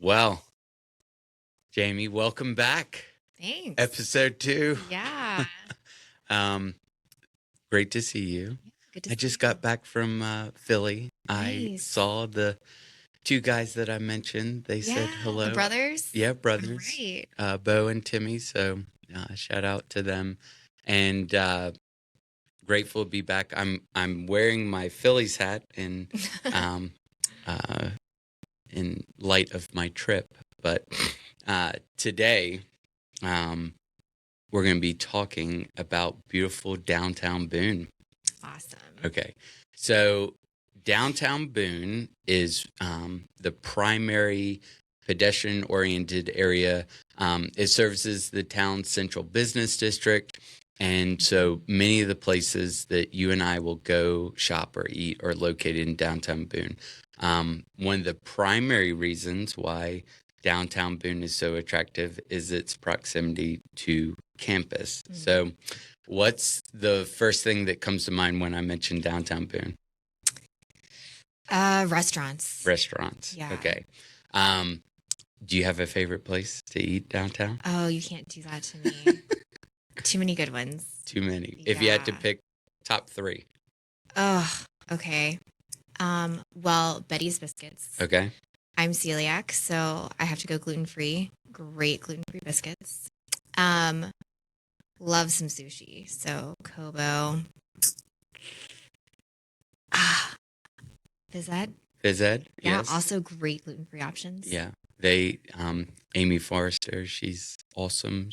Well, Jamie, welcome back. Thanks. Episode 2. Yeah. Great to see you. Good to I see just you. got back from Philly. I Nice. saw the 2 guys that I mentioned. They said hello. The brothers? Yeah, brothers. Right. Bo and Timmy. So shout out to them. And grateful to be back. I'm wearing my Phillies hat in light of my trip. But today, we're going to be talking about beautiful downtown Boone. Awesome. Okay. So downtown Boone is the primary pedestrian-oriented area. It services the town's central business district. And so many of the places that you and I will go shop or eat are located in downtown Boone. One of the primary reasons why downtown Boone is so attractive is its proximity to campus. Mm-hmm. So what's the first thing that comes to mind when I mention downtown Boone? Restaurants. Restaurants. Yeah. Okay. Do you have a favorite place to eat downtown? Oh, you can't do that to me. Too many good ones. Too many. If you had to Yeah. pick top 3. Oh, okay. Well, Betty's Biscuits. Okay. I'm celiac, so I have to go gluten-free. Great gluten-free biscuits. Love some sushi. So Kobo. Phys Ed. Phys Ed? Yeah, Yes. also great gluten-free options. Yeah. They, Amy Forrester, she's awesome.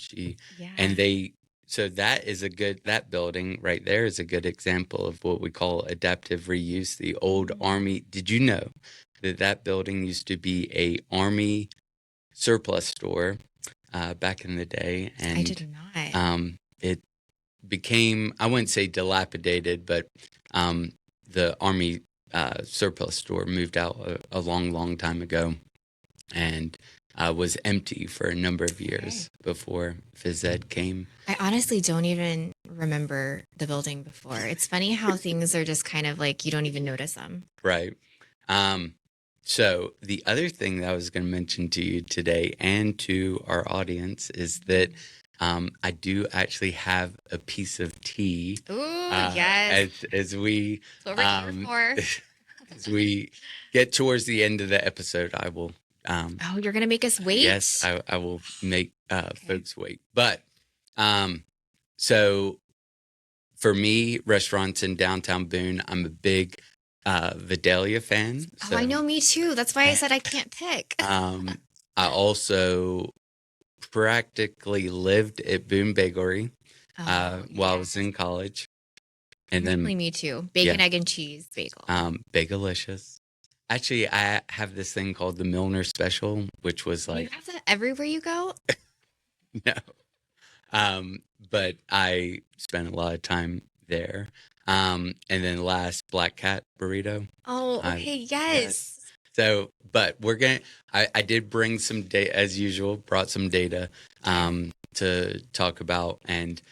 So that building right there is a good example of what we call adaptive reuse. The old Army, did you know that building used to be a Army surplus store back in the day? And I did not. it became, I wouldn't say dilapidated, but the Army surplus store moved out a long time ago and was empty for a number of years before Phys Ed came. I honestly don't even remember the building before. It's funny how things are just kind of like you don't even notice them. Right. So the other thing that I was going to mention to you today and to our audience is that I do actually have a piece of tea. Ooh, yes. As we That's what we're here for. as we get towards the end of the episode, I will. Oh, you're gonna make us wait? Yes, I will make folks wait. But so for me, restaurants in downtown Boone, I'm a big Vidalia fan. Oh, I know, me too. That's why I said I can't pick. I also practically lived at Boone Bakery while I was in college. And Definitely then me too. Bacon, egg, and cheese bagel. Bagelicious. Actually, I have this thing called the Milner Special, which was like... You have that everywhere you go? No. But I spent a lot of time there. And then last, Black Cat Burrito. Oh, okay, yes. So, but we're going to... I did bring some data, as usual, brought some data to talk about. And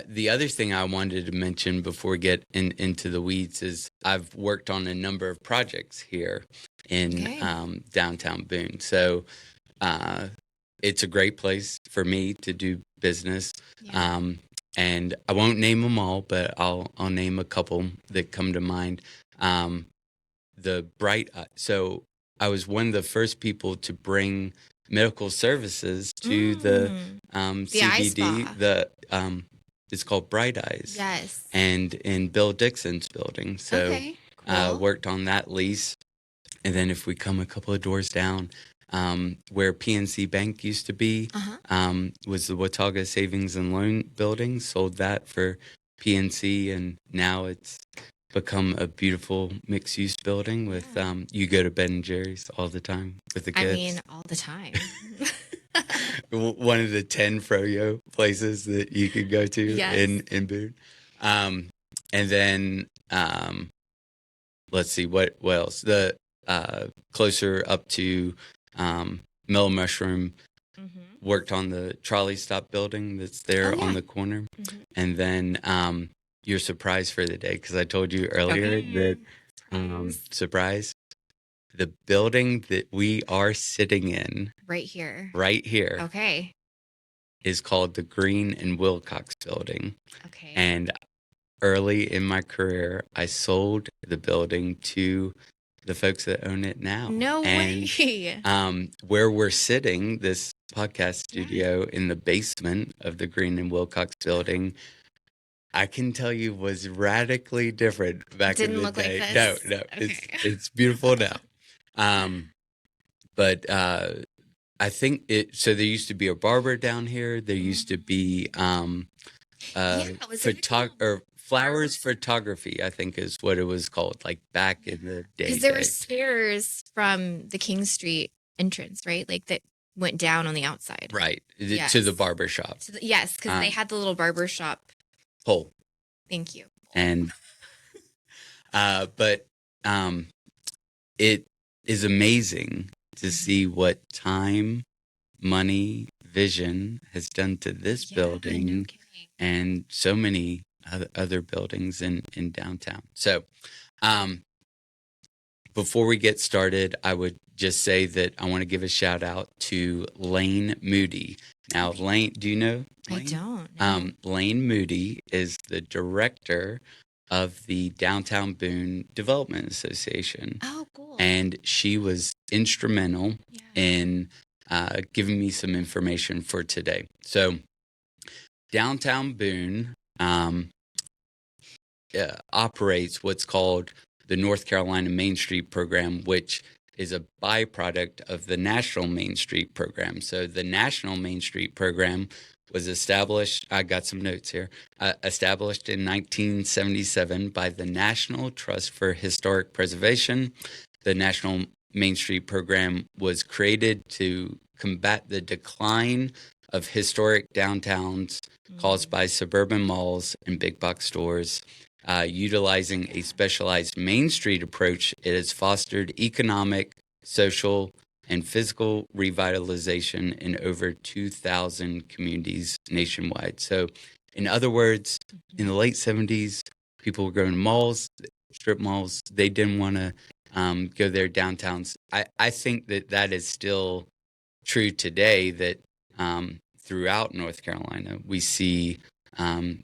the other thing I wanted to mention before we get into the weeds is I've worked on a number of projects here in downtown Boone. So it's a great place for me to do business. Yeah. And I won't name them all, but I'll name a couple that come to mind. The Bright Eye. So I was one of the first people to bring medical services to the CBD. It's called Bright Eyes. Yes. And in Bill Dixon's building. So cool. Worked on that lease. And then if we come a couple of doors down, where PNC Bank used to be, was the Watauga Savings and Loan building. Sold that for PNC, and now it's become a beautiful mixed-use building with, you go to Ben & Jerry's all the time with the kids. I mean, all the time. One of the 10 froyo places that you could go to in Boone. And then, let's see, what else? The closer up to Mellow Mushroom, worked on the trolley stop building that's there on the corner. And then your surprise for the day, because I told you earlier that surprise. The building that we are sitting in Right here. right here Okay. is called the Green and Wilcox building. Okay. And early in my career, I sold the building to the folks that own it now. No and, way. Where we're sitting, this podcast studio in the basement of the Green and Wilcox building, I can tell you was radically different back in the Didn't look like day. this? No, Okay. it's beautiful now. But I think so there used to be a barber down here. There used to be was it flowers photography, I think is what it was called, like back in the day. Because there were stairs from the King Street entrance, right? Like that went down on the outside. Right. Yes. To the barber shop. Yes, because they had the little barber shop pole. Thank you. And but it is amazing to see what time, money, vision has done to this building no and so many other buildings in downtown. So before we get started, I would just say that I want to give a shout out to Lane Moody. Now, Lane, do you know Lane? I don't know. Lane Moody is the director of the Downtown Boone Development Association. Oh, cool. And she was instrumental in giving me some information for today. So Downtown Boone operates what's called the North Carolina Main Street Program, which is a byproduct of the National Main Street Program. So the National Main Street Program was established, I got some notes here, established in 1977 by the National Trust for Historic Preservation. The National Main Street Program was created to combat the decline of historic downtowns caused by suburban malls and big box stores. Utilizing a specialized Main Street approach, it has fostered economic, social, and physical revitalization in over 2,000 communities nationwide. So, in other words, in the late 70s, people were going to malls, strip malls. They didn't want to go there downtowns. I think that is still true today, that throughout North Carolina, we see some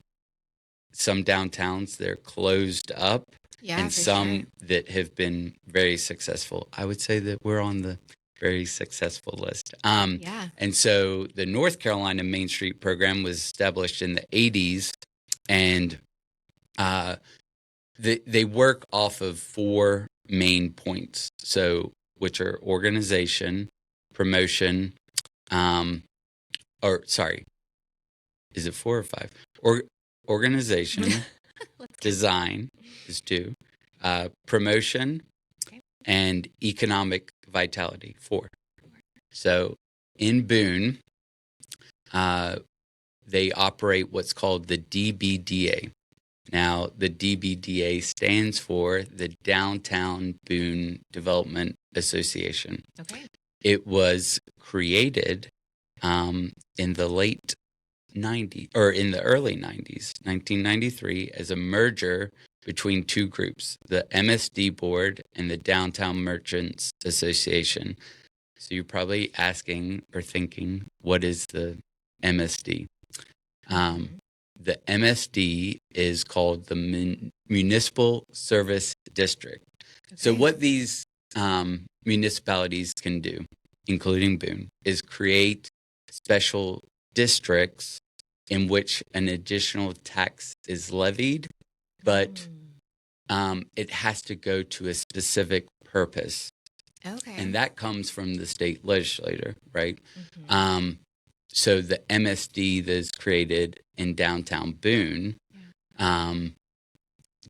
downtowns that are closed up, and some that have been very successful. I would say that we're on the very successful list. And so the North Carolina Main Street Program was established in the 80s, and they work off of 4 main points, so which are organization, promotion, is it 4 or 5? Organization, design is 2, promotion, and economic vitality, 4. So in Boone, they operate what's called the DBDA. Now, the DBDA stands for the Downtown Boone Development Association. Okay. It was created in the late 90s, or in the early 90s, 1993, as a merger between 2 groups, the MSD Board and the Downtown Merchants Association. So you're probably asking or thinking, what is the MSD? The MSD is called the Municipal Service District. Okay. So what these municipalities can do, including Boone, is create special districts in which an additional tax is levied, but it has to go to a specific purpose. Okay. And that comes from the state legislature, right? Mm-hmm. So the MSD that is created in downtown Boone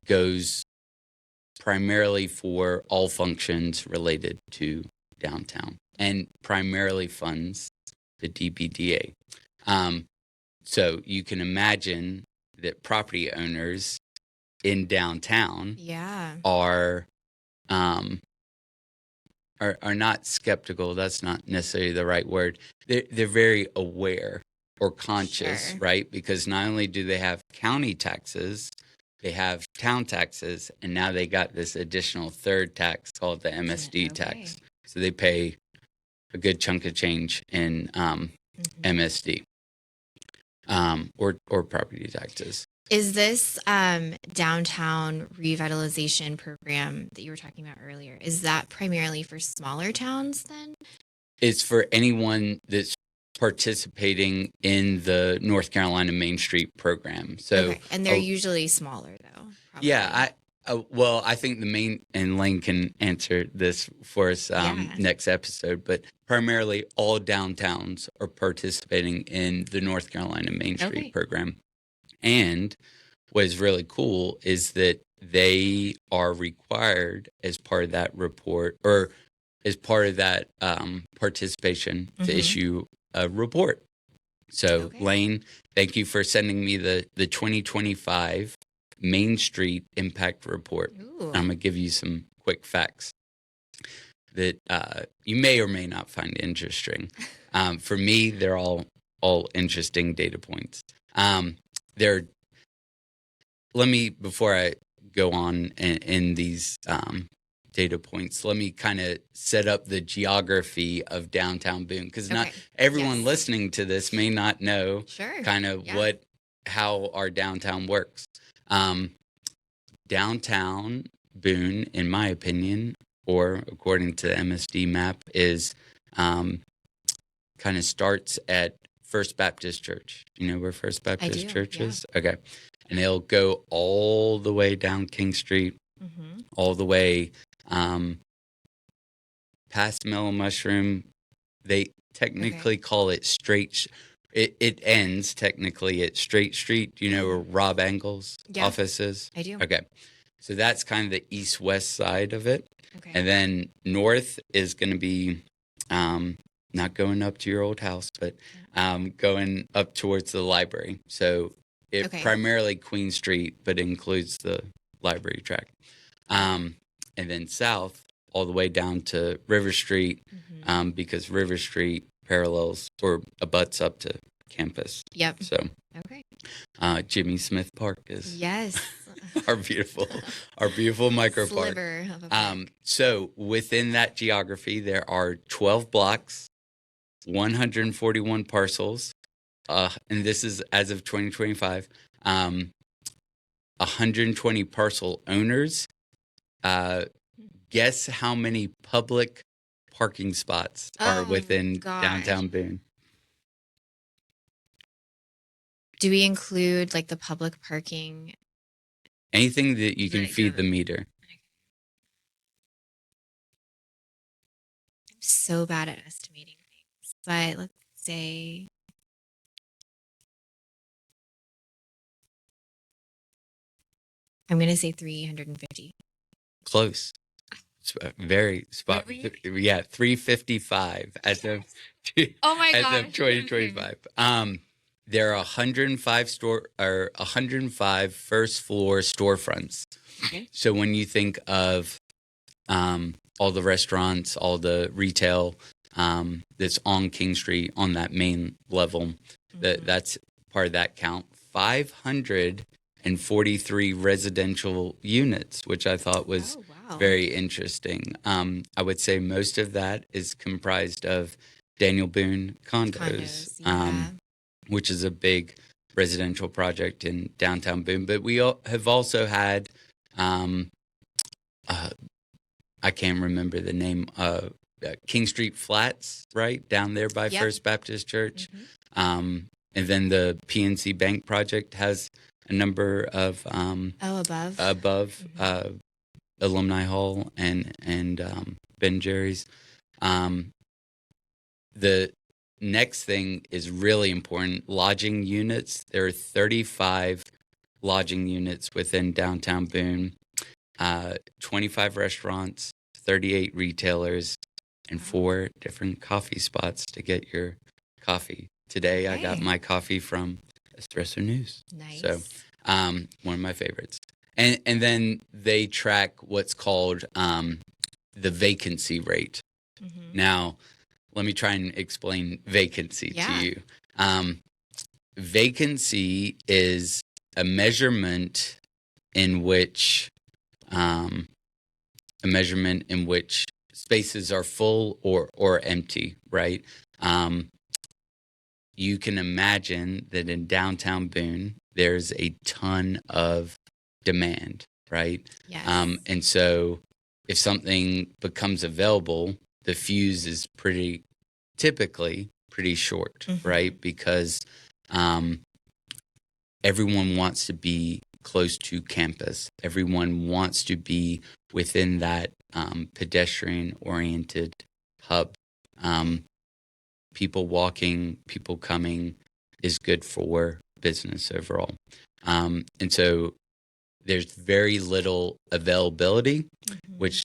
goes primarily for all functions related to downtown and primarily funds the DBDA. So you can imagine that property owners in downtown are not skeptical. That's not necessarily the right word. They're very aware or conscious, right? Because not only do they have county taxes, they have town taxes, and now they got this additional third tax called the MSD tax. So they pay a good chunk of change in MSD or property taxes. Is this downtown revitalization program that you were talking about earlier, is that primarily for smaller towns then? It's for anyone that's participating in the North Carolina Main Street program. So, and they're usually smaller though. Probably. Yeah, I think the main, and Lane can answer this for us next episode, but primarily all downtowns are participating in the North Carolina Main Street program. And what is really cool is that they are required as part of that report, or as part of that participation, to issue a report. So, Lane, thank you for sending me the 2025 Main Street Impact Report. I'm going to give you some quick facts that you may or may not find interesting. For me, they're all interesting data points. Before I go on in these data points, let me kind of set up the geography of downtown Boone, because not everyone listening to this may not know how our downtown works. Downtown Boone, in my opinion, or according to the MSD map, is kind of starts at First Baptist Church. You know where First Baptist Church is? Okay. And it'll go all the way down King Street, all the way past Mellow Mushroom. They technically call it Straight. It ends technically at Straight Street. You know where Rob Engel's office is? I do. Okay. So that's kind of the east-west side of it. Okay. And then north is going to be not going up to your old house, but going up towards the library. So it primarily Queen Street, but includes the library tract. And then south, all the way down to River Street, because River Street parallels or abuts up to campus. Yep. So, Jimmy Smith Park is our beautiful micro park. Sliver of a park. So within that geography, there are 12 blocks, 141 parcels, and this is as of 2025. 120 parcel owners. Guess how many public parking spots are within downtown Boone? Do we include like the public parking? Anything that you can feed the meter. I'm so bad at estimating things, but let's say I'm going to say 350. Close. Very spot. Really? Yeah, 355 as of of 2025. There are 105 first floor storefronts. Okay. So when you think of all the restaurants, all the retail that's on King Street on that main level, that's part of that count. 543 residential units, which I thought was very interesting. I would say most of that is comprised of Daniel Boone condos, which is a big residential project in downtown Boone. But we have also had, I can't remember the name, King Street Flats, right down there by First Baptist Church. And then the PNC Bank project has a number of above Alumni Hall and Ben Jerry's. The next thing is really important: lodging units. There are 35 lodging units within downtown Boone, 25 restaurants, 38 retailers, and 4 different coffee spots to get your coffee. Today, I got my coffee from Espresso News. Nice. So, one of my favorites. And then they track what's called the vacancy rate. Now, let me try and explain vacancy to you. Vacancy is a measurement in which a measurement in which spaces are full or empty, right? You can imagine that in downtown Boone, there's a ton of demand, right? Yes. And so if something becomes available, the fuse is typically pretty short, right? Because everyone wants to be close to campus. Everyone wants to be within that pedestrian-oriented hub. People walking, people coming is good for business overall. And so there's very little availability, which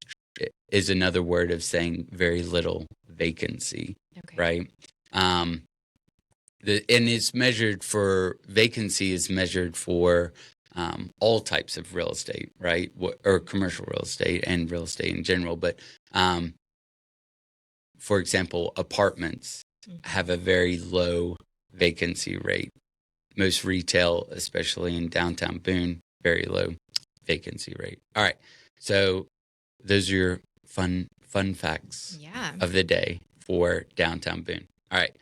is another word of saying very little vacancy, right? And it's measured for, vacancy is measured for all types of real estate, right? Or commercial real estate and real estate in general. But for example, apartments have a very low vacancy rate. Most retail, especially in downtown Boone, very low vacancy rate. All right. So those are your fun facts of the day for downtown Boone. All right.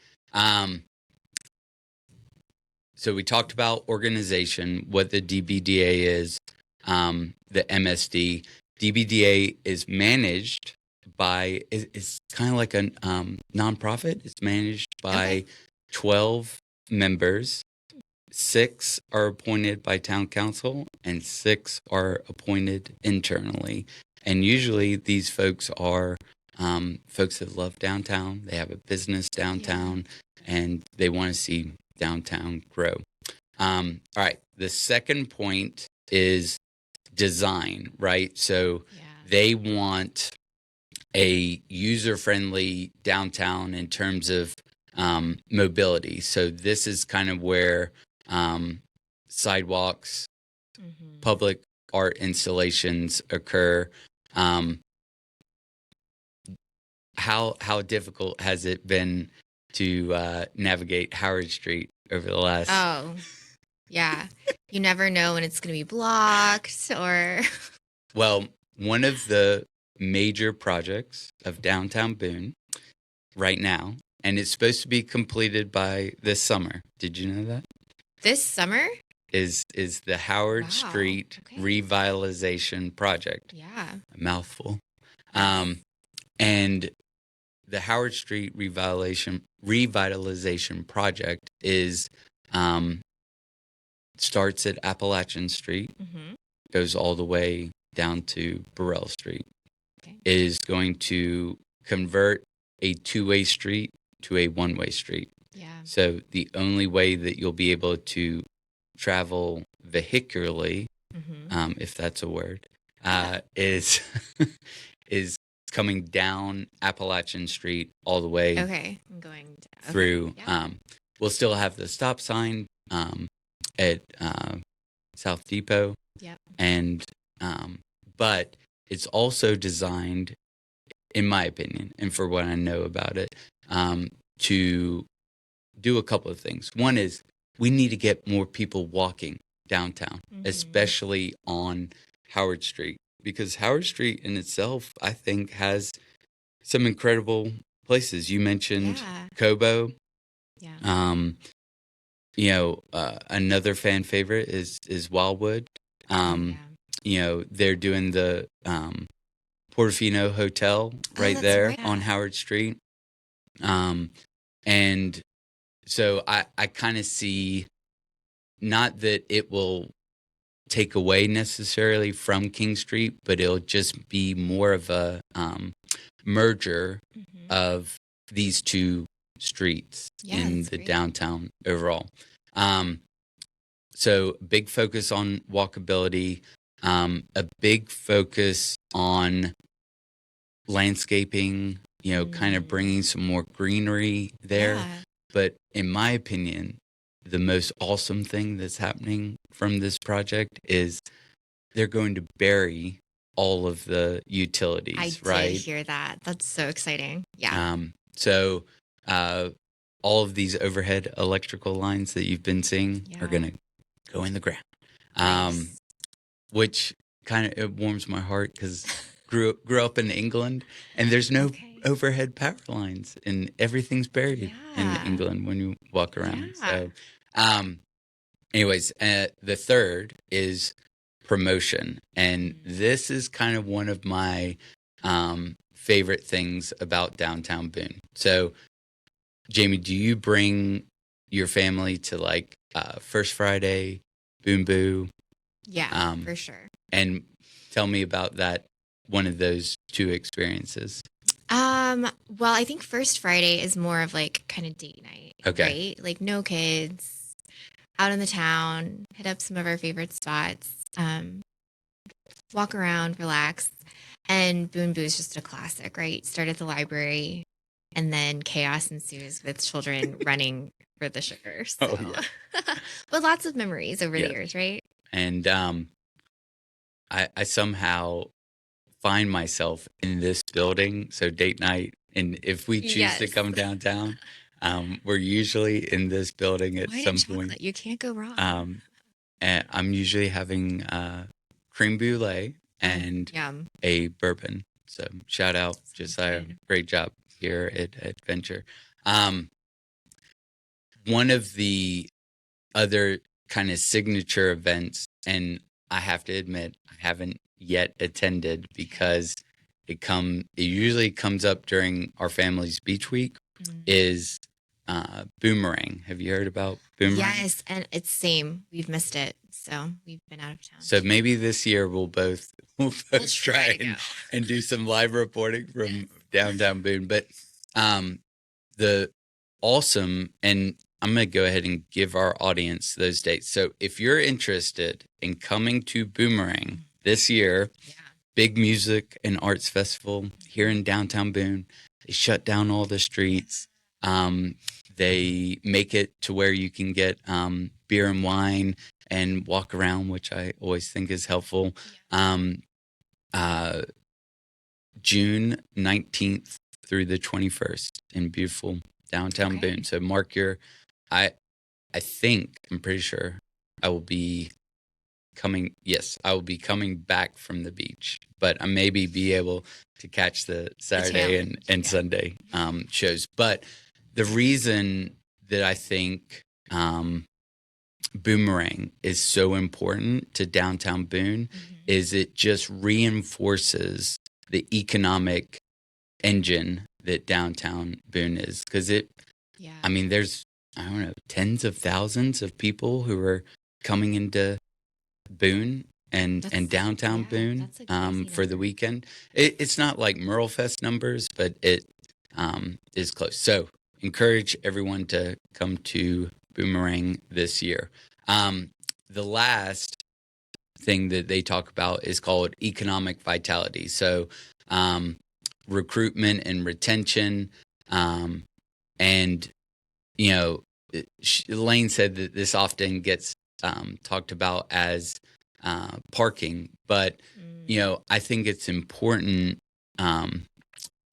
So we talked about organization, what the DBDA is, the MSD. DBDA is managed by, it's kind of like a nonprofit. It's managed by 12 members. 6 are appointed by town council and 6 are appointed internally. And usually these folks are folks that love downtown. They have a business downtown and they want to see downtown grow. All right. The second point is design, right? So they want a user-friendly downtown in terms of mobility. So this is kind of where sidewalks, public art installations occur. How difficult has it been to navigate Howard Street over the last? Oh, yeah. You never know when it's going to be blocked or. Well, one of the major projects of downtown Boone right now, and it's supposed to be completed by this summer. Did you know that? This summer? Is the Howard Street revitalization project. Yeah. A mouthful. And the Howard Street revitalization project is starts at Appalachian Street, goes all the way down to Burrell Street. Is going to convert a two-way street to a one-way street. Yeah. So the only way that you'll be able to travel vehicularly, if that's a word, is is coming down Appalachian Street all the way. Okay, I'm going through. We'll still have the stop sign at South Depot. Yep. And but it's also designed, in my opinion, and for what I know about it, to do a couple of things. One is we need to get more people walking downtown, especially on Howard Street, because Howard Street in itself, I think, has some incredible places. You mentioned Cobo. Yeah. Another fan favorite is Wildwood. They're doing the Portofino Hotel right there on Howard Street. And so I kind of see, not that it will take away necessarily from King Street, but it'll just be more of a merger of these two streets in the downtown overall. So big focus on walkability, a big focus on landscaping, kind of bringing some more greenery there. Yeah. But in my opinion, the most awesome thing that's happening from this project is they're going to bury all of the utilities, right? I did hear that. That's so exciting. Yeah. So all of these overhead electrical lines that you've been seeing are going to go in the ground. Nice. which kind of it warms my heart because grew up in England, and there's no overhead power lines, and everything's buried in England when you walk around. So, anyways, the third is promotion, and this is kind of one of my favorite things about Downtown Boone. So, Jamie, do you bring your family to like First Friday, Boom Boo? Yeah, for sure. And tell me about that, one of those two experiences. Well, I think First Friday is more of like kind of date night, right? Like no kids, out in the town, hit up some of our favorite spots, walk around, relax. And Boon Boo is just a classic, right? Start at the library, and then chaos ensues with children running for the sugar. So. But lots of memories over the years, right? And I somehow find myself in this building. So date night, and if we choose to come downtown, we're usually in this building at some point. You can't go wrong. And I'm usually having creme brulee and a bourbon. So shout out Josiah, great job here at Adventure. One of the other kind of signature events, and I have to admit I haven't yet attended because it usually comes up during our family's beach week, is Boonerang. Have you heard about Boonerang? Yes, and it's same. We've missed it, so we've been out of town. So maybe this year we'll both try and do some live reporting from Downtown Boone. But the awesome, and I'm going to go ahead and give our audience those dates. So if you're interested in coming to Boonerang this year, big music and arts festival here in Downtown Boone, they shut down all the streets. They make it to where you can get beer and wine and walk around, which I always think is helpful. June 19th through the 21st in beautiful Downtown Boone. So mark your, I'm pretty sure I will be coming. Yes, I will be coming back from the beach, but I maybe be able to catch the Saturday and Sunday shows. But the reason that I think Boonerang is so important to Downtown Boone is it just reinforces the economic engine that Downtown Boone is. Because there's, I don't know, tens of thousands of people who are coming into Boone and Downtown Boone for the weekend. It's not like Merlefest numbers, but it is close. So encourage everyone to come to Boonerang this year. The last thing that they talk about is called economic vitality. So recruitment and retention. And, Elaine said that this often gets talked about as parking, but, I think it's important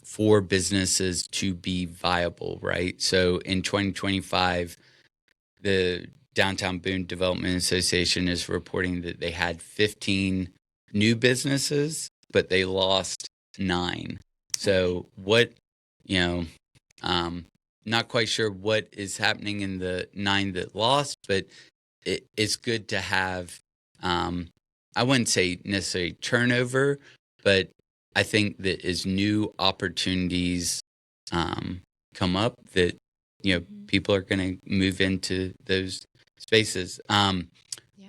for businesses to be viable, right? So in 2025, the Downtown Boone Development Association is reporting that they had 15 new businesses, but they lost 9. So what, not quite sure what is happening in the 9 that lost, but it's good to have, I wouldn't say necessarily turnover, but I think that as new opportunities come up, that people are going to move into those spaces.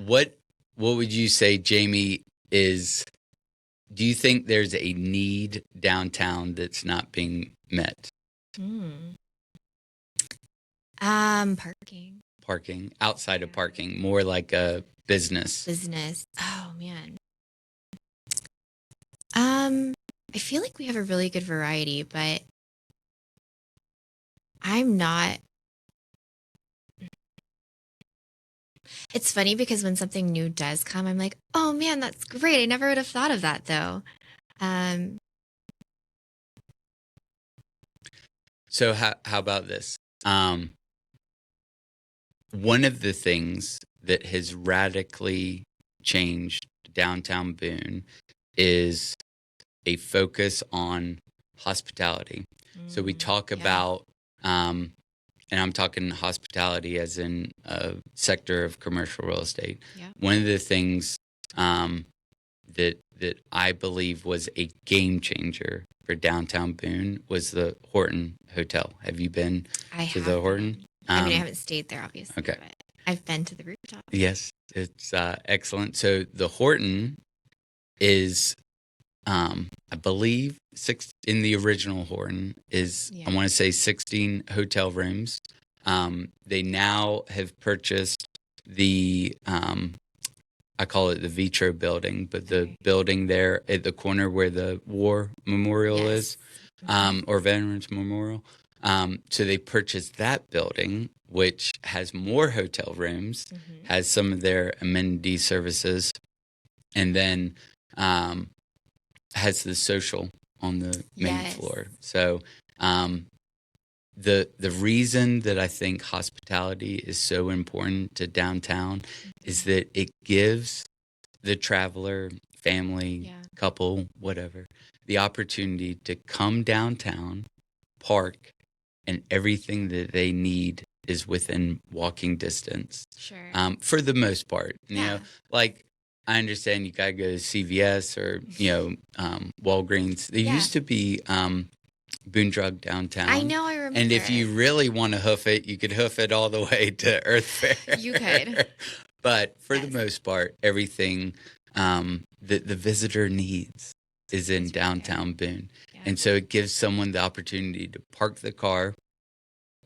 What would you say, Jamie? Do you think there's a need downtown that's not being met? Parking outside of parking, more like a business. Oh man. I feel like we have a really good variety, but I'm not. It's funny because when something new does come, I'm like, oh man, that's great. I never would have thought of that though. So how about this? One of the things that has radically changed downtown Boone is a focus on hospitality. So we talk about, and I'm talking hospitality as in a sector of commercial real estate. Yeah. One of the things that I believe was a game changer for downtown Boone was the Horton Hotel. Have you been to the Horton? I mean, I haven't stayed there, obviously. Okay. But I've been to the rooftop. Yes, it's excellent. So the Horton is, I believe, in the original Horton is, I want to say 16 hotel rooms. They now have purchased the, I call it the Vitro building, but the building there at the corner where the War Memorial is, or Veterans Memorial. So they purchased that building, which has more hotel rooms, has some of their amenity services, and then has the social on the main floor. So the reason that I think hospitality is so important to downtown is that it gives the traveler, family, couple, whatever, the opportunity to come downtown, park, and everything that they need is within walking distance. Sure. For the most part. You know, like, I understand you gotta go to CVS or, Walgreens. There used to be Boone Drug downtown. I know, I remember. And if you really want to hoof it, you could hoof it all the way to Earth Fair. You could. But for the most part, everything that the visitor needs is in downtown Boone. Yeah. And so it gives someone the opportunity to park the car,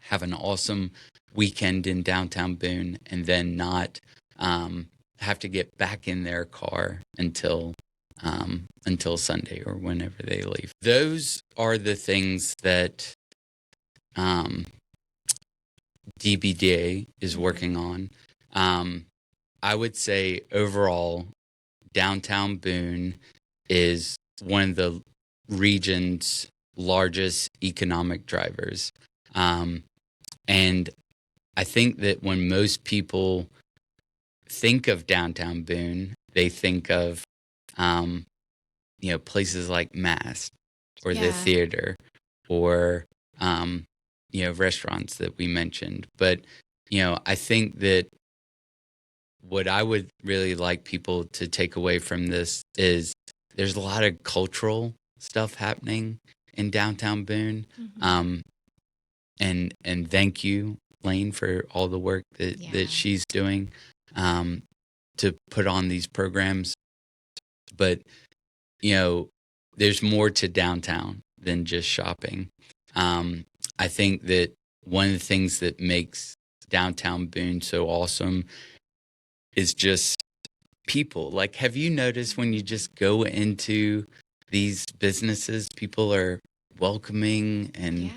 have an awesome weekend in downtown Boone, and then not have to get back in their car until Sunday or whenever they leave. Those are the things that DBDA is working on. I would say overall, downtown Boone is one of the region's largest economic drivers. And I think that when most people think of downtown Boone, they think of, places like Mass or the theater or, restaurants that we mentioned. But, I think that what I would really like people to take away from this is there's a lot of cultural stuff happening in downtown Boone. And thank you, Lane, for all the work that she's doing to put on these programs. But, there's more to downtown than just shopping. I think that one of the things that makes downtown Boone so awesome is just people. Like, have you noticed when you just go into these businesses, people are welcoming and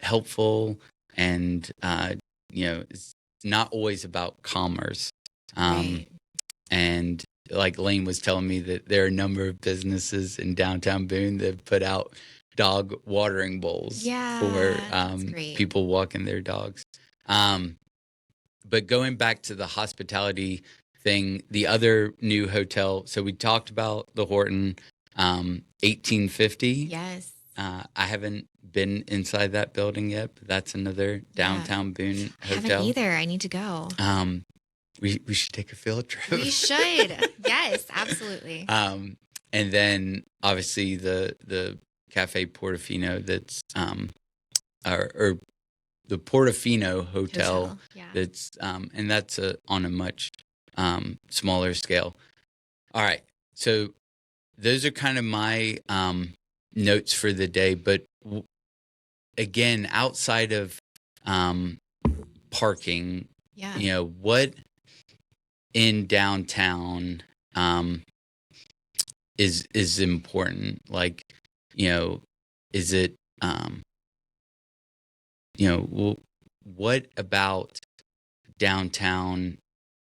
helpful, and it's not always about commerce. And like Lane was telling me that there are a number of businesses in downtown Boone that put out dog watering bowls for people walking their dogs. But going back to the hospitality thing, the other new hotel, so we talked about the Horton 1850. Yes. I haven't been inside that building yet, but that's another downtown Boone hotel. I haven't either. I need to go. We should take a field trip. We should. Yes, absolutely. And then obviously the Cafe Portofino that's or the Portofino Hotel. That's and that's on a much smaller scale. All right, so those are kind of my notes for the day. But again, outside of parking, what in downtown is important? Like, is it what about downtown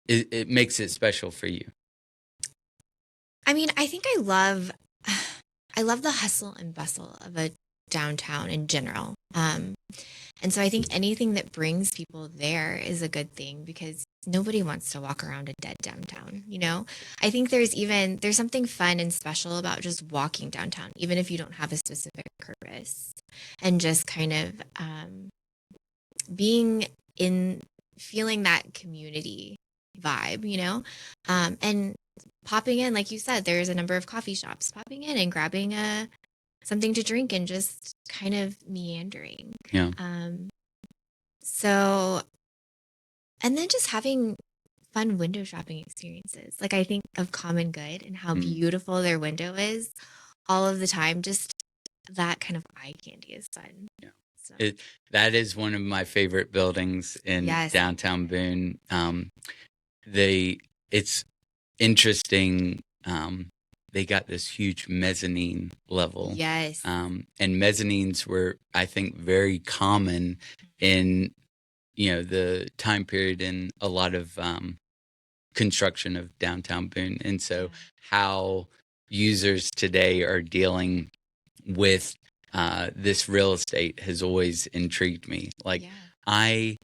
it makes it special for you? I mean, I think I love the hustle and bustle of a downtown in general. And so I think anything that brings people there is a good thing because nobody wants to walk around a dead downtown, you know? I think there's something fun and special about just walking downtown, even if you don't have a specific purpose, and just kind of being in, feeling that community vibe, you know? And popping in, like you said, there's a number of coffee shops, popping in and grabbing something to drink and just kind of meandering. Yeah. So, and then just having fun window shopping experiences. Like I think of Common Good and how beautiful their window is all of the time. Just that kind of eye candy is fun. Yeah. So. That is one of my favorite buildings in downtown Boone. It's interesting. They got this huge mezzanine level. Yes. And mezzanines were, I think, very common in, the time period in a lot of construction of downtown Boone. And so how users today are dealing with this real estate has always intrigued me. I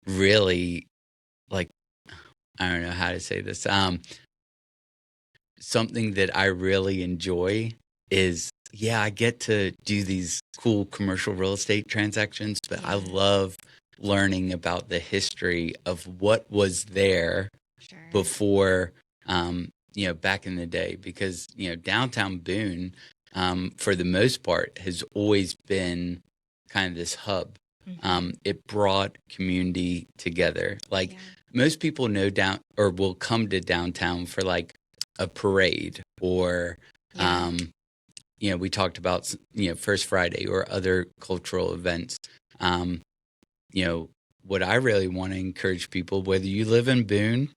really, I don't know how to say this. Something that I really enjoy is, I get to do these cool commercial real estate transactions, but I love learning about the history of what was there before, back in the day, because, downtown Boone, for the most part, has always been kind of this hub. It brought community together. Most people know will come to downtown for a parade or, we talked about, First Friday or other cultural events. What I really want to encourage people, whether you live in Boone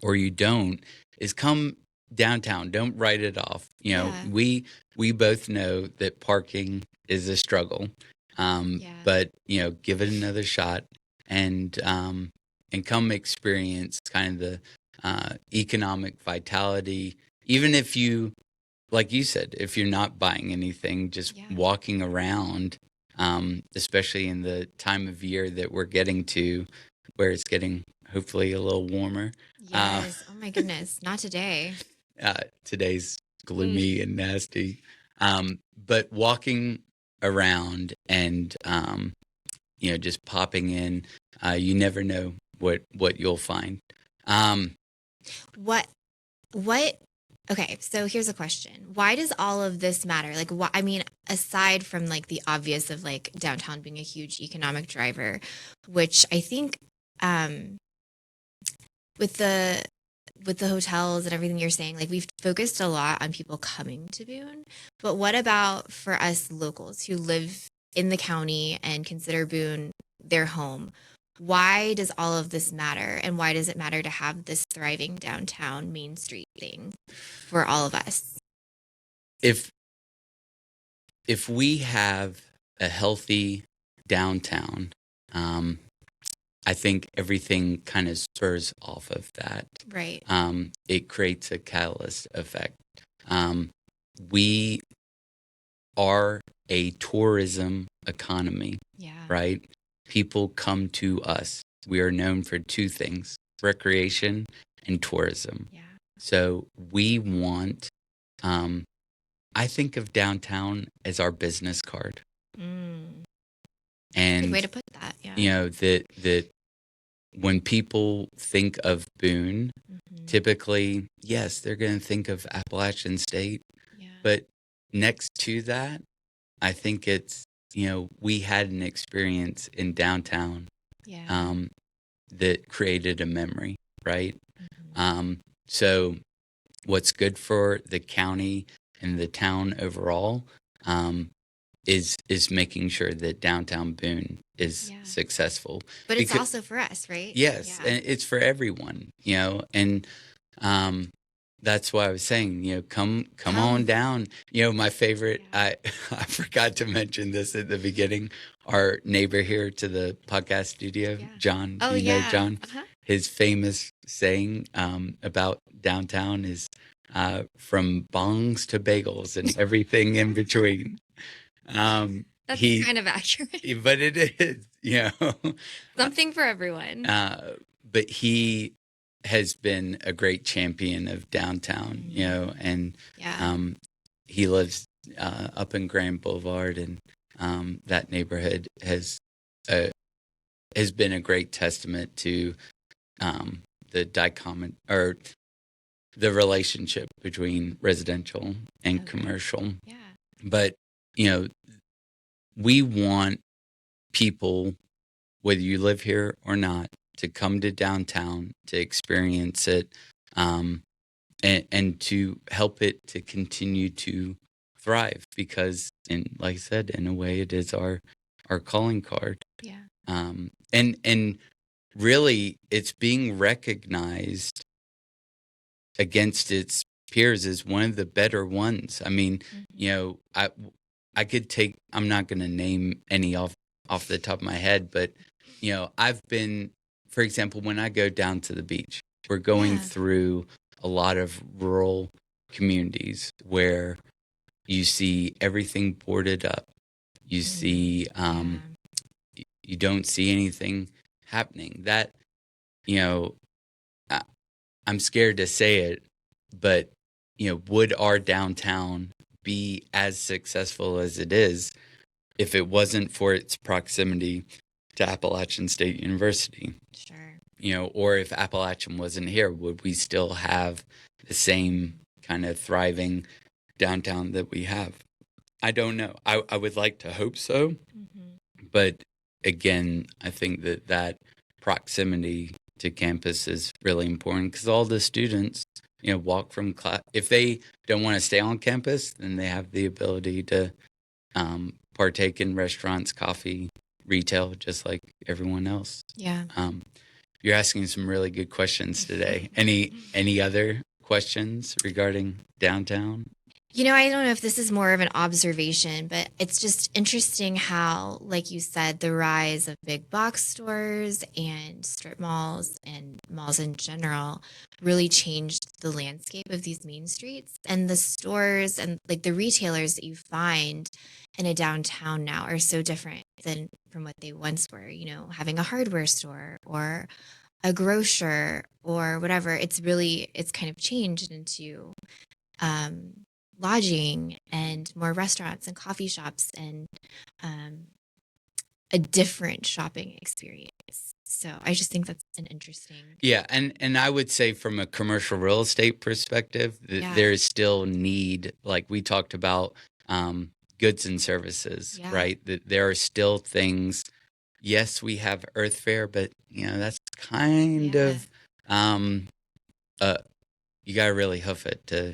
or you don't, is come downtown. Don't write it off. We both know that parking is a struggle, but, give it another shot and come experience kind of the economic vitality, even if you, like you said, if you're not buying anything, just walking around, especially in the time of year that we're getting to, where it's getting hopefully a little warmer. Yes. Oh my goodness. Not today. Today's gloomy and nasty. But walking around and, just popping in, you never know what you'll find. Okay, so here's a question. Why does all of this matter? Aside from the obvious of downtown being a huge economic driver, which I think with the hotels and everything you're saying, we've focused a lot on people coming to Boone, but what about for us locals who live in the county and consider Boone their home? Why does all of this matter? And why does it matter to have this thriving downtown Main Street thing for all of us? If we have a healthy downtown, I think everything kind of spurs off of that. Right. It creates a catalyst effect. We are a tourism economy. Yeah. Right? People come to us. We are known for two things: recreation and tourism. Yeah. So we want, I think of downtown as our business card. And good way to put that. Yeah. That when people think of Boone, typically, yes, they're going to think of Appalachian State. Yeah. But next to that, I think it's, we had an experience in downtown that created a memory, right? So what's good for the county and the town overall is making sure that downtown Boone is successful. But it's also for us, right? Yes, and it's for everyone, and that's why I was saying, come on down. My favorite, I forgot to mention this at the beginning, our neighbor here to the podcast studio, John. Oh, know John? Uh-huh. His famous saying about downtown is from bongs to bagels and everything in between. That's kind of accurate. But it is, something for everyone. But he has been a great champion of downtown, and he lives up in Grand Boulevard, and that neighborhood has been a great testament to the relationship between residential and commercial. Yeah. But we want people, whether you live here or not, to come to downtown, to experience it, and to help it to continue to thrive, because, like I said, in a way, it is our calling card. Yeah. And really, it's being recognized against its peers as one of the better ones. I mean, I could take, I'm not going to name any off the top of my head, but, I've been, for example, when I go down to the beach, we're going through a lot of rural communities where you see everything boarded up. You see, you don't see anything happening. That, I'm scared to say it, but, would our downtown be as successful as it is if it wasn't for its proximity to Appalachian State University? Sure. Or if Appalachian wasn't here, would we still have the same kind of thriving downtown that we have? I don't know. I would like to hope so. Mm-hmm. But again, I think that proximity to campus is really important, because all the students, walk from class. If they don't want to stay on campus, then they have the ability to partake in restaurants, coffee, retail, just like everyone else. Yeah. You're asking some really good questions today. Any other questions regarding downtown? I don't know if this is more of an observation, but it's just interesting how, like you said, the rise of big box stores and strip malls and malls in general really changed the landscape of these main streets. And the stores and like the retailers that you find in a downtown now are so different than from what they once were, having a hardware store or a grocer or whatever. It's kind of changed into lodging and more restaurants and coffee shops and a different shopping experience. So I just think that's an interesting. Yeah, and I would say from a commercial real estate perspective, there is still need, like we talked about, goods and services, right? That there are still things. Yes, we have Earth Fair, but that's kind of you got to really hoof it to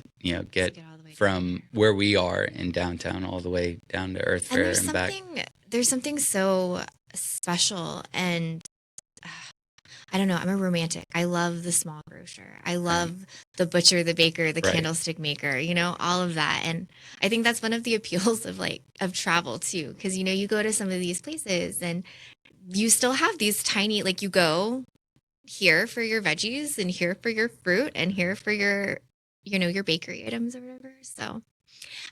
get from where we are in downtown all the way down to Earth Fair and back. There's something so special, and I don't know, I'm a romantic. I love the small grocer. I love the butcher, the baker, the candlestick maker, all of that. And I think that's one of the appeals of travel too, because you go to some of these places and you still have these tiny, like, you go here for your veggies and here for your fruit and here for your your bakery items or whatever. So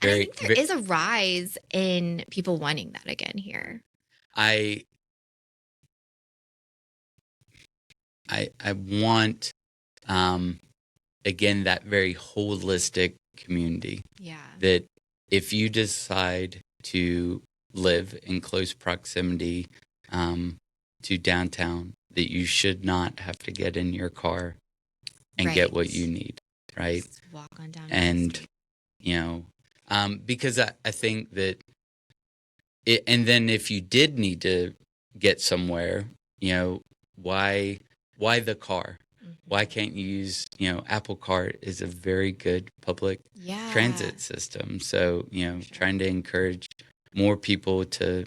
and I think there is a rise in people wanting that again here. I want again that very holistic community. Yeah. That if you decide to live in close proximity to downtown, that you should not have to get in your car and get what you need, right? Just walk on down. And, because I think that and then if you did need to get somewhere, why the car? Mm-hmm. Why can't you use, Apple Cart is a very good public transit system. So, trying to encourage more people to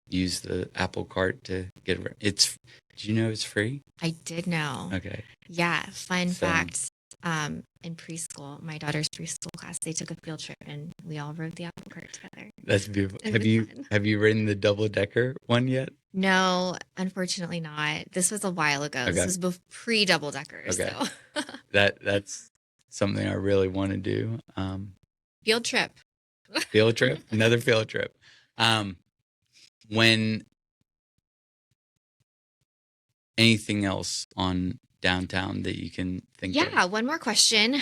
use the Apple Cart to get around. Did you know it's free? I did know. Okay. Yeah. Fun fact. In preschool, my daughter's preschool class, they took a field trip and we all rode the Apple Cart together. That's beautiful. Have you ridden the double-decker one yet? No, unfortunately not. This was a while ago. Okay. This was pre-double decker. Okay. So. That's something I really want to do. Field trip. Field trip? Another field trip. Um, when anything else on downtown that you can think of? Yeah, one more question.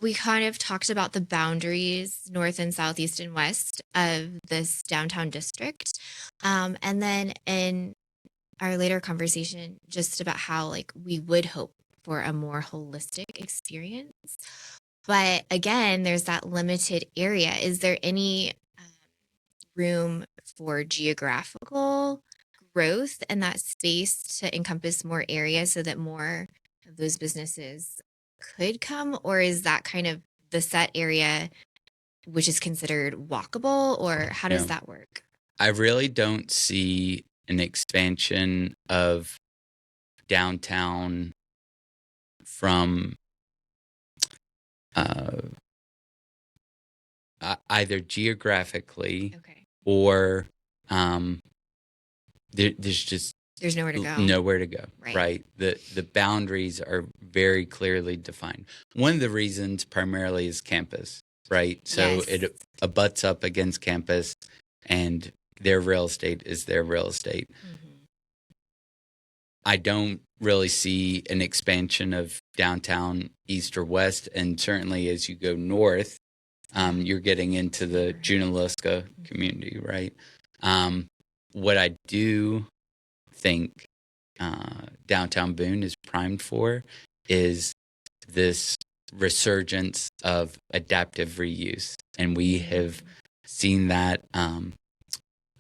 We kind of talked about the boundaries, north and south, east and west of this downtown district. And then in our later conversation, just about how like we would hope for a more holistic experience. But again, there's that limited area. Is there any room for geographical growth and that space to encompass more areas so that more of those businesses could come? Or is that kind of the set area, which is considered walkable? Or how does that work? I really don't see an expansion of downtown from either geographically or there's nowhere to go. Nowhere to go. Right. The boundaries are very clearly defined. One of the reasons primarily is campus, right? So it abuts up against campus, and their real estate is their real estate. Mm-hmm. I don't really see an expansion of downtown east or west, and certainly as you go north, you're getting into the Junaluska community, right? What I do think Downtown Boone is primed for is this resurgence of adaptive reuse. And we have seen that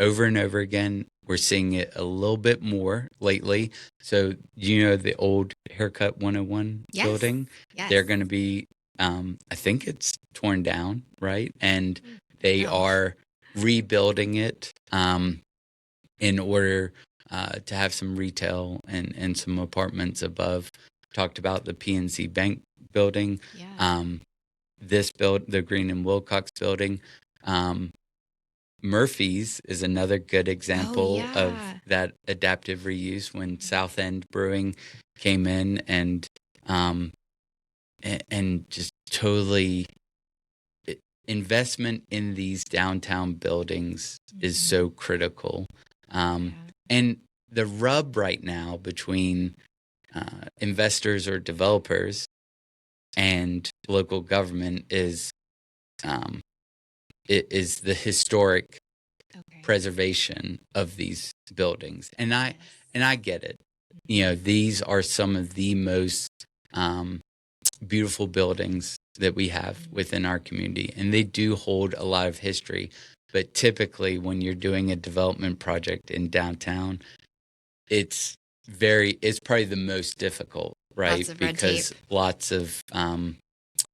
over and over again. We're seeing it a little bit more lately. So, the old Haircut 101 building? Yes. They're going to be, I think it's torn down, right? And they are rebuilding it in order to have some retail and some apartments above. Talked about the PNC Bank building. Yeah. The Green and Wilcox building. Murphy's is another good example of that adaptive reuse when South End Brewing came in and just totally investment in these downtown buildings is so critical. And the rub right now between investors or developers and local government is the historic preservation of these buildings. And I get it. These are some of the most beautiful buildings that we have within our community, and they do hold a lot of history. But typically when you're doing a development project in downtown, it's probably the most difficult, right? Because lots of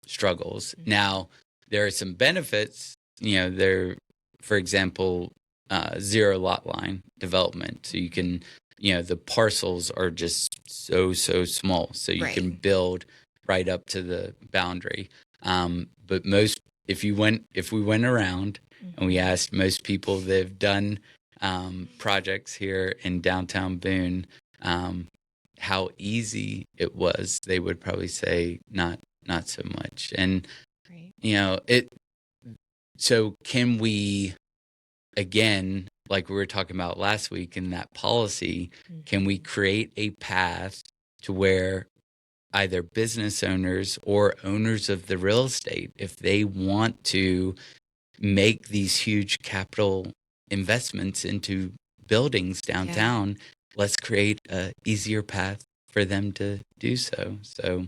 struggles. Mm-hmm. Now, there are some benefits. For example, zero lot line development. So you can, the parcels are just so small. So you can build right up to the boundary. But if we went around and we asked most people that have done projects here in downtown Boone how easy it was, they would probably say not so much. And so can we, again, like we were talking about last week in that policy, can we create a path to where either business owners or owners of the real estate, if they want to make these huge capital investments into buildings downtown, let's create a easier path for them to do so. So,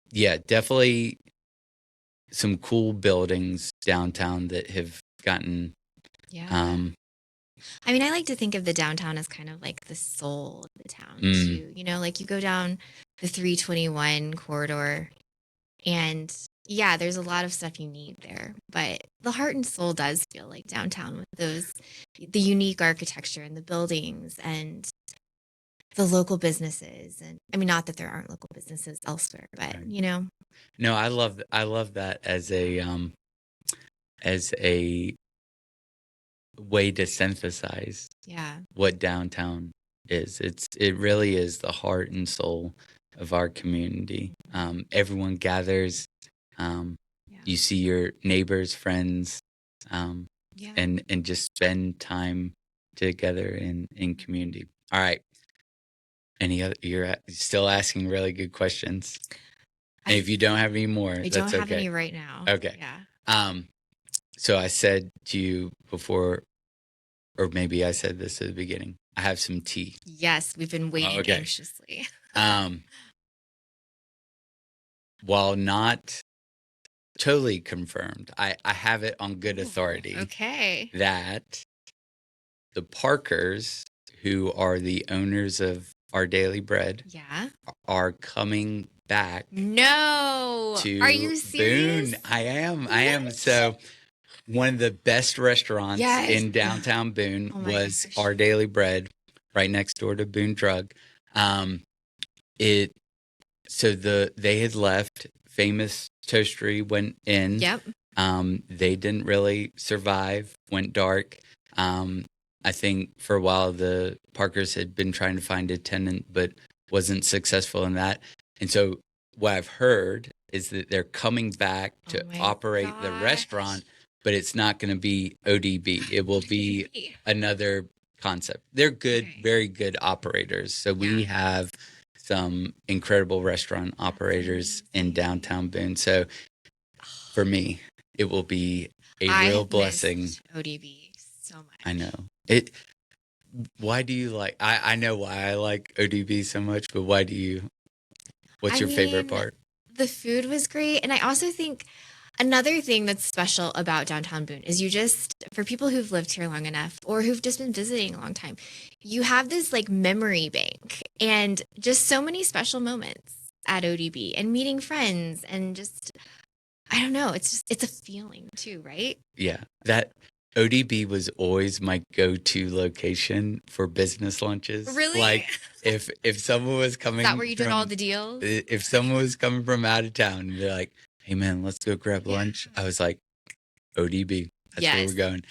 definitely some cool buildings downtown that have gotten. I mean, I like to think of the downtown as kind of like the soul of the town too. Like you go down the 321 corridor and there's a lot of stuff you need there, but the heart and soul does feel like downtown with the unique architecture and the buildings and the local businesses. And I mean, not that there aren't local businesses elsewhere, but No, I love that as a way to synthesize what downtown is. It really is the heart and soul of our community. Everyone gathers. You see your neighbors, friends. Yeah. and just spend time together in community. All right. Any other? You're still asking really good questions. And if you don't have any more, I that's don't have okay. any right now. Okay. Yeah. So I said to you before, or maybe I said this at the beginning, I have some tea. Yes, we've been waiting anxiously. While not totally confirmed, I have it on good authority. Okay. That the Parkers, who are the owners of Our Daily Bread, are coming back. No. Are you serious? Boone. I am. So one of the best restaurants in downtown Boone was Our Daily Bread, right next door to Boone Drug. They had left. Famous Toastery went in. Yep. They didn't really survive, went dark. I think for a while the Parkers had been trying to find a tenant, but wasn't successful in that. And so what I've heard is that they're coming back to operate the restaurant, but it's not going to be ODB. It will be another concept. They're good, very good operators. So we have some incredible restaurant operators in downtown Boone. So for me, it will be a real blessing. ODB so much. I know. Why do you like, I know why I like ODB so much, but what's your favorite part? The food was great. And I also think another thing that's special about downtown Boone is for people who've lived here long enough or who've just been visiting a long time, you have this like memory bank and just so many special moments at ODB and meeting friends and just, I don't know. It's a feeling too, right? Yeah. That ODB was always my go-to location for business lunches. Really? Like if someone was coming, is that where you did all the deals? If someone was coming from out of town and they're like, "Hey man, let's go grab lunch," I was like, ODB. That's where we're going.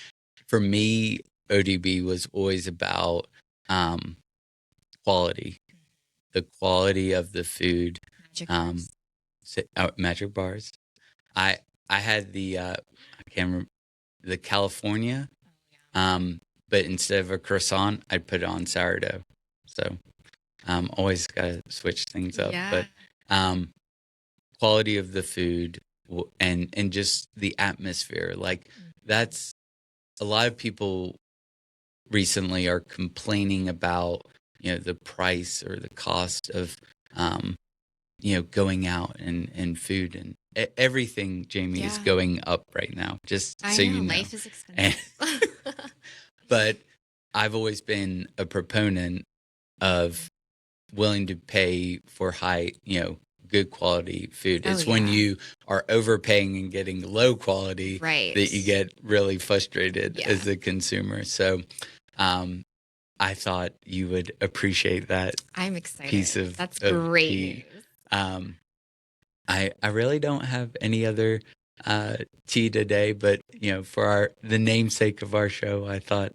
For me, ODB was always about quality, the quality of the food. Magic bars. I had I can't remember, the California, but instead of a croissant, I'd put it on sourdough. So always got to switch things up. But quality of the food and just the atmosphere, like that's a lot of people recently are complaining about the price or the cost of going out and food and everything. Jamie is going up right now, just so you know. Life is expensive. But I've always been a proponent of willing to pay for high, good quality food. It's when you are overpaying and getting low quality that you get really frustrated as a consumer. So I thought you would appreciate that. I'm excited. That's of great tea. news. I really don't have any other tea today, but for the namesake of our show, I thought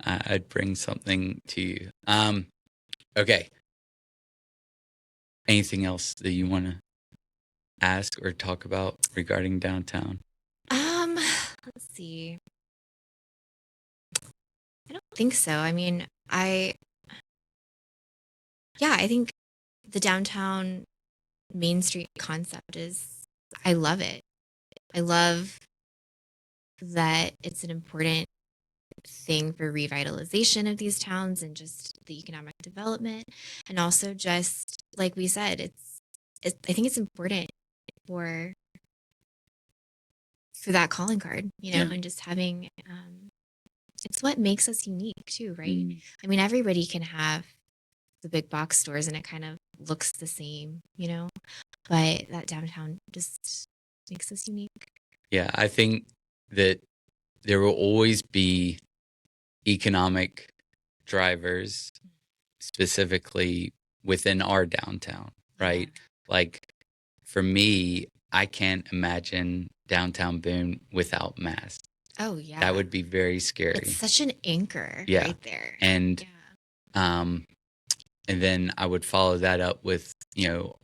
I'd bring something to you. Okay. Anything else that you want to ask or talk about regarding downtown? Let's see. I don't think so. I mean, I think the downtown Main Street concept I love it. I love that it's an important thing for revitalization of these towns and just the economic development. And also just, like we said, I think it's important for that calling card, and just having, it's what makes us unique too, right? I mean, everybody can have the big box stores and it kind of looks the same, but that downtown just makes us unique. Yeah, I think that there will always be economic drivers specifically within our downtown, right? Like for me, I can't imagine downtown Boone without Mass. Oh yeah. That would be very scary. It's such an anchor right there. And and then I would follow that up with,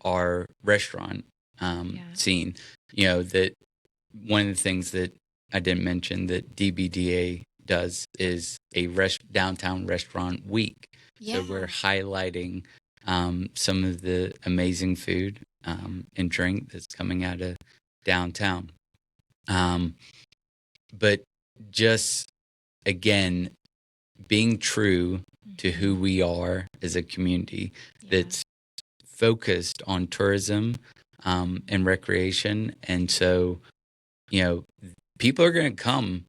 our restaurant scene. That one of the things that I didn't mention that DBDA does is a downtown restaurant week. Yeah. So we're highlighting some of the amazing food and drink that's coming out of downtown. But just, again, being true to who we are as a community that's focused on tourism and recreation. And so, people are going to come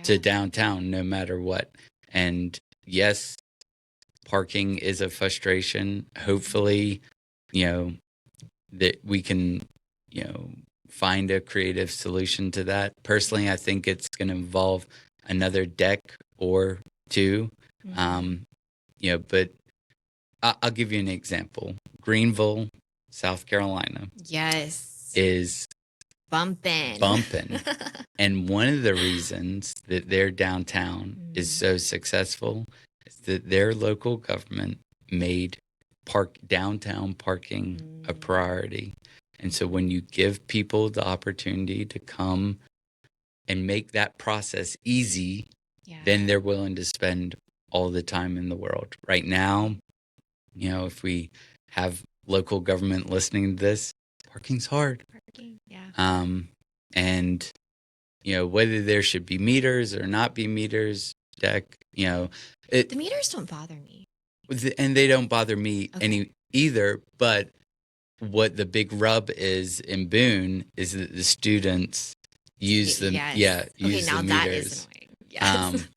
to downtown no matter what. And yes, parking is a frustration. Hopefully, that we can, find a creative solution to that. Personally, I think it's going to involve another deck or two. But I'll give you an example. Greenville, South Carolina. Yes. Is bumping. And one of the reasons that their downtown is so successful is that their local government made downtown parking a priority. And so when you give people the opportunity to come and make that process easy, then they're willing to spend all the time in the world. Right now, if we have local government listening to this, parking's hard. And, whether there should be meters or not be meters, the meters don't bother me. And they don't bother me either. But what the big rub is in Boone is that the students use them. Use the meters. That is annoying. Yes.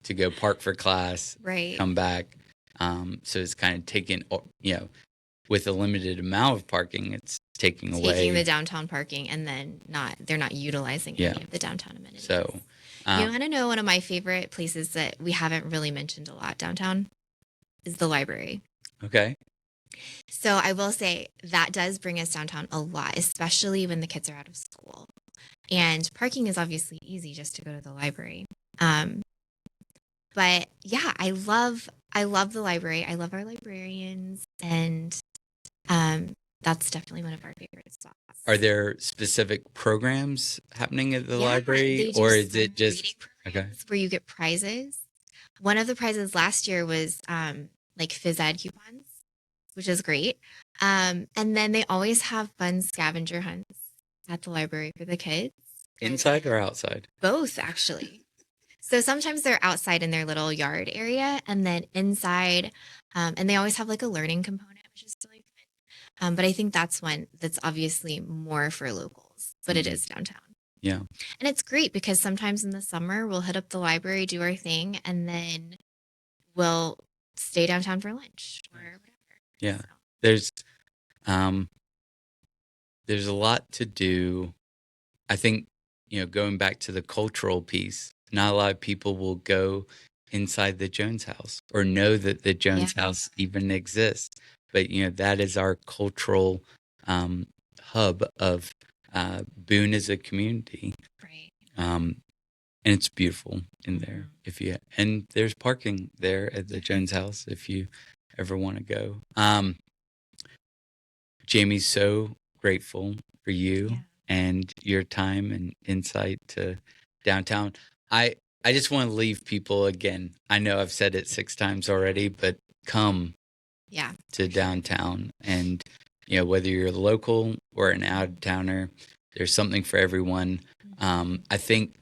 To go park for class, come back. So it's kind of taking, with a limited amount of parking, it's taking away the downtown parking, and then they're not utilizing any of the downtown amenities. So, you want to know one of my favorite places that we haven't really mentioned a lot downtown is the library. Okay. So I will say that does bring us downtown a lot, especially when the kids are out of school. And parking is obviously easy just to go to the library. But yeah, I love the library. I love our librarians, and that's definitely one of our favorite spots. Are there specific programs happening at the library, or is it just where you get prizes? One of the prizes last year was like phys ed coupons, which is great. And then they always have fun scavenger hunts at the library for the kids. Inside or outside? Both, actually. So sometimes they're outside in their little yard area, and then inside, and they always have like a learning component, which is really fun. But I think that's one that's obviously more for locals, but it is downtown. Yeah. And it's great because sometimes in the summer we'll hit up the library, do our thing, and then we'll stay downtown for lunch or whatever. Yeah. So. There's a lot to do. I think, going back to the cultural piece, not a lot of people will go inside the Jones House or know that the Jones House even exists. But, that is our cultural hub of Boone as a community. Right. And it's beautiful in there. And there's parking there at the Jones House if you ever want to go. Jamie's so grateful for you and your time and insight to downtown. I just want to leave people again. I know I've said it 6 times already, but come to downtown. And, whether you're local or an out-of-towner, there's something for everyone. I think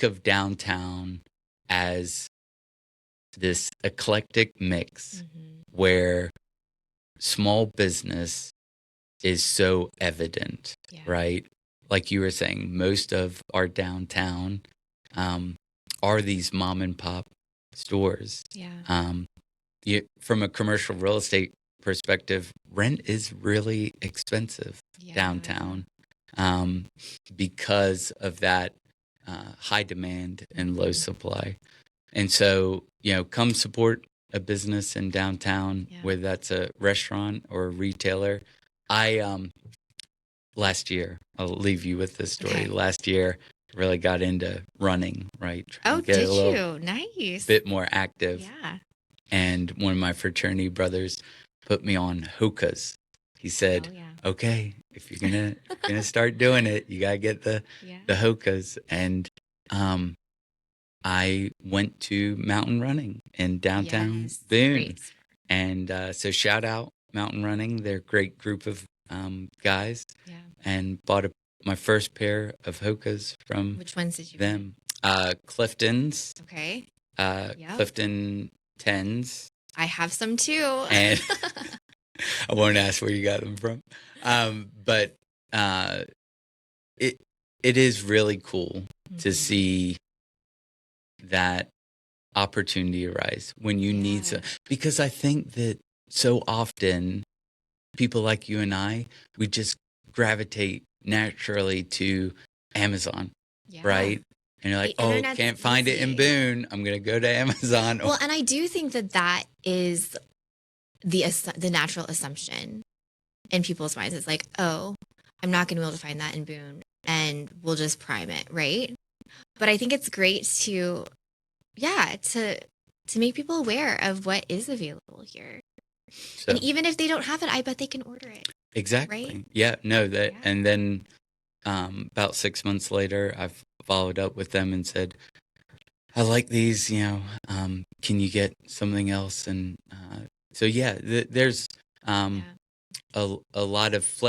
of downtown as this eclectic mix where small business is so evident, right? Like you were saying, most of our downtown are these mom and pop stores. From a commercial real estate perspective, rent is really expensive downtown because of that high demand and low supply. And so, come support a business in downtown, whether that's a restaurant or a retailer. Last year, I'll leave you with this story. Okay. Last year, really got into running, right? Did you? Nice. Bit more active. Yeah. And one of my fraternity brothers put me on Hoka's. he said, Oh, yeah. okay, if you're gonna start doing it, you gotta get the hokas. And I went to mountain running in downtown Boone. Great. And so shout out Mountain Running. They're a great group of guys. Yeah. And bought my first pair of Hokas from Which ones did you them? Clifton's. Okay. Clifton 10s. I have some too. And I won't ask where you got them from. But it is really cool to see that opportunity arise when you need some, because I think that so often people like you and I, we just gravitate naturally to Amazon, right? And you're like, oh, can't find it in Boone. I'm going to go to Amazon. Well, and I do think that is the natural assumption in people's minds. It's like, oh, I'm not going to be able to find that in Boone, and we'll just prime it, right? But I think it's great to make people aware of what is available here. So, and even if they don't have it, I bet they can order it. Exactly. Right? Yeah, no, and then about 6 months later, I've followed up with them and said, I like these, can you get something else? And so, there's a lot of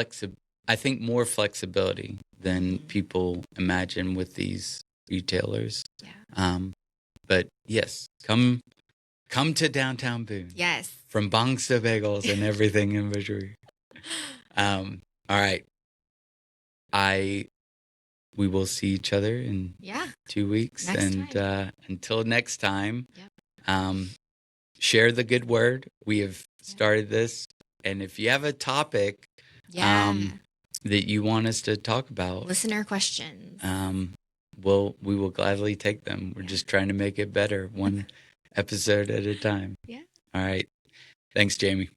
I think more flexibility than people imagine with these retailers. Yeah. But yes, come to Downtown Boone. Yes. From bongs to bagels and everything in between. All right. We will see each other in 2 weeks. Until next time, share the good word. We have started this. And if you have a topic that you want us to talk about, listener questions, we will gladly take them. We're just trying to make it better, one episode at a time. Yeah. All right. Thanks, Jamie.